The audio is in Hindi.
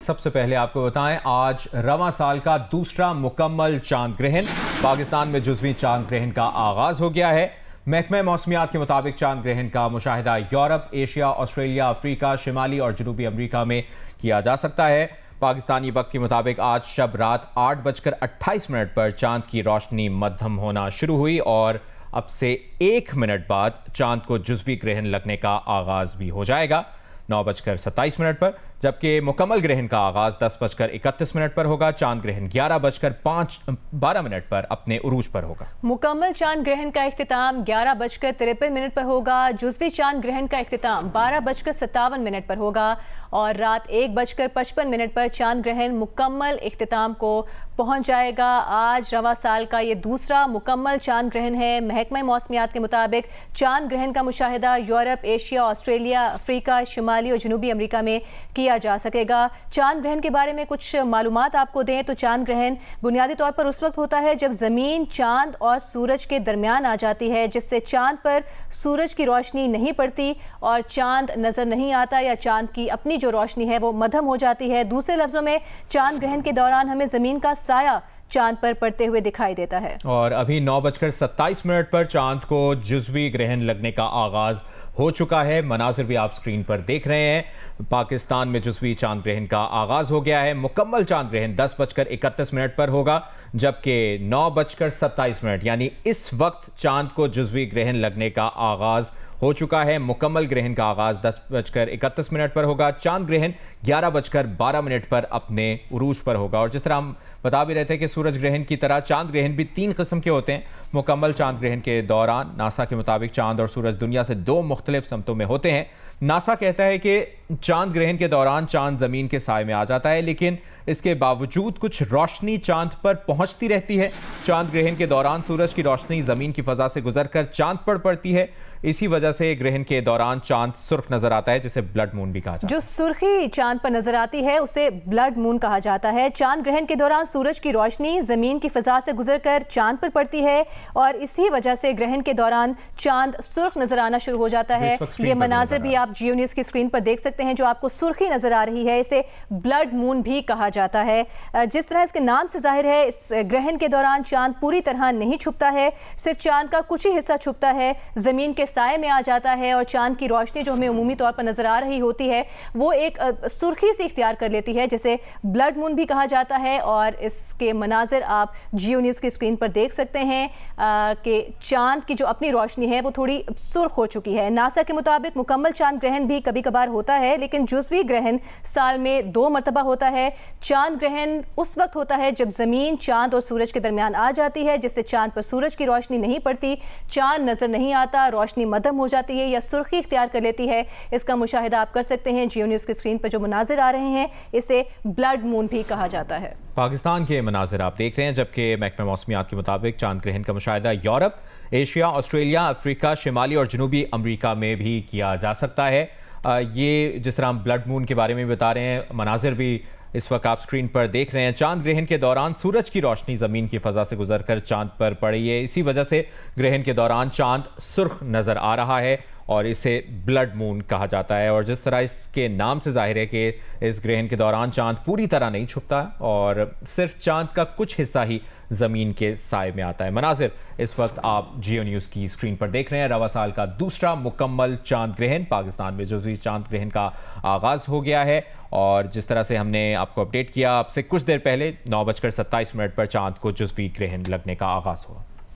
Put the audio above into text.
सबसे पहले आपको बताएं, आज रवां साल का दूसरा मुकम्मल चांद ग्रहण पाकिस्तान में जुज़वी चांद ग्रहण का आगाज हो गया है। महकमा मौसमियात के मुताबिक चांद ग्रहण का मुशाहिदा यूरोप, एशिया, ऑस्ट्रेलिया, अफ्रीका, शिमाली और जनूबी अमरीका में किया जा सकता है। पाकिस्तानी वक्त के मुताबिक आज शब रात 8:28 पर चांद की रोशनी मध्यम होना शुरू हुई और अब से 1 मिनट बाद चांद को जुज़वी ग्रहण लगने का आगाज भी हो जाएगा 9:27 पर, जबकि मुकम्मल ग्रहण का आगाज 10:31 पर होगा। चांद ग्रहण 11:12 पर अपने उरूज पर होगा। मुकम्मल चांद ग्रहण का इख्तिताम 11:53 पर होगा। जुज़वी चांद ग्रहण का इख्तिताम 12:57 पर होगा और रात 1:55 पर चांद ग्रहण मुकम्मल इख्तिताम को पहुंच जाएगा। आज रवा साल का ये दूसरा मुकम्मल चांद ग्रहण है। महकमा मौसमियात के मुताबिक चांद ग्रहण का मुशाहिदा यूरोप, एशिया, ऑस्ट्रेलिया, अफ्रीका, शिमाली और जनूबी अमरीका में किया जा सकेगा। चांद ग्रहण के बारे में कुछ मालूमात आपको दें तो चांद ग्रहण बुनियादी तौर पर उस वक्त होता है जब ज़मीन चांद और सूरज के दरमियान आ जाती है, जिससे चांद पर सूरज की रोशनी नहीं पड़ती और चांद नज़र नहीं आता या चांद की अपनी जो रोशनी है वो मध्यम हो जाती है। दूसरे लफ्ज़ों में चांद ग्रहण के दौरान हमें ज़मीन का साया चांद पर पड़ते हुए दिखाई देता है। और अभी 9:27 पर चांद को जुज़वी ग्रहण लगने का आगाज हो चुका है। मनाजिर भी आप स्क्रीन पर देख रहे हैं। पाकिस्तान में जुज़वी चांद ग्रहण का आगाज हो गया है। मुकम्मल चांद ग्रहण 10:31 पर होगा, जबकि 9:27 यानी इस वक्त चांद को जुज़वी ग्रहण लगने का आगाज हो चुका है। मुकम्मल ग्रहण का आगाज 10:31 पर होगा। चांद ग्रहण 11:12 पर अपने उरूज पर होगा। और जिस तरह हम बता भी रहे थे कि सूरज ग्रहण की तरह चांद ग्रहण भी 3 किस्म के होते हैं। मुकम्मल चांद ग्रहण के दौरान नासा के मुताबिक चांद और सूरज दुनिया से 2 मुख्तलिफ समतों में होते हैं। नासा कहता है कि चांद ग्रहण के दौरान चांद ज़मीन के साए में आ जाता है, लेकिन इसके बावजूद कुछ रोशनी चांद पर पहुंचती रहती है। चांद ग्रहण के दौरान सूरज की रोशनी ज़मीन की फ़ज़ा से गुजरकर चांद पर पड़ती है। इसी वजह से ग्रहण के दौरान चांद सुर्ख नजर आता है, जिसे ब्लड मून भी कहा जाता है। जो सुर्खी चांद पर नजर आती है उसे ब्लड मून कहा जाता है। चांद ग्रहण के दौरान सूरज की रोशनी जमीन की फिजा से गुजरकर चांद पर पड़ती है और इसी वजह से ग्रहण के दौरान चांद सुर्ख नजर आना शुरू हो जाता है। ये मनाजिर भी आप जियो न्यूज़ की स्क्रीन पर देख सकते हैं। जो आपको सुर्खी नजर आ रही है इसे ब्लड मून भी कहा जाता है। जिस तरह इसके नाम से जाहिर है, इस ग्रहण के दौरान चांद पूरी तरह नहीं छुपता है, सिर्फ चांद का कुछ ही हिस्सा छुपता है, जमीन के साए में आ जाता है और चांद की रोशनी जो हमें उमूमी तौर पर नजर आ रही होती है वो एक सुर्खी से इख्तियार कर लेती है, जिसे ब्लड मून भी कहा जाता है। और इसके मनाजिर आप जियो न्यूज़ की स्क्रीन पर देख सकते हैं कि चांद की जो अपनी रोशनी है वो थोड़ी सुर्ख हो चुकी है। नासा के मुताबिक मुकम्मल चांद ग्रहण भी कभी कभार होता है, लेकिन जुज़वी ग्रहण साल में 2 मरतबा होता है। चांद ग्रहण उस वक्त होता है जब जमीन चांद और सूरज के दरमियान आ जाती है, जिससे चांद पर सूरज की रोशनी नहीं पड़ती, चांद नजर नहीं आता, रोशनी मध्यम हो जाती है या सुर्खी इख्तियार कर लेती है। इसका मुशाहिदा आप कर सकते हैं जियो न्यूज़ की स्क्रीन पर जो मनाजिर आ रहे हैं, इसे ब्लड मून भी कहा जाता है। पाकिस्तान के मनाजिर आप देख रहे हैं, जबकि महकमा मौसमियात के मुताबिक चांद ग्रहण का मुशाहिदा यूरोप, एशिया, ऑस्ट्रेलिया, अफ्रीका, शिमाली और जनूबी अमरीका में भी किया जा सकता है। ये जिस तरह हम ब्लड मून के बारे में बता रहे हैं, मनाजिर भी इस वक्त आप स्क्रीन पर देख रहे हैं। चांद ग्रहण के दौरान सूरज की रोशनी ज़मीन की फ़ज़ा से गुजरकर चांद पर पड़ी है। इसी वजह से ग्रहण के दौरान चांद सुर्ख नज़र आ रहा है और इसे ब्लड मून कहा जाता है। और जिस तरह इसके नाम से जाहिर है कि इस ग्रहण के दौरान चांद पूरी तरह नहीं छुपता और सिर्फ चांद का कुछ हिस्सा ही ज़मीन के साए में आता है। मनाजिर इस वक्त आप जियो न्यूज़ की स्क्रीन पर देख रहे हैं। रवा साल का दूसरा मुकम्मल चांद ग्रहण पाकिस्तान में जुज़वी चांद ग्रहण का आगाज़ हो गया है और जिस तरह से हमने आपको अपडेट किया, आपसे कुछ देर पहले 9:27 पर चांद को जुज़वी ग्रहण लगने का आगाज़ हुआ।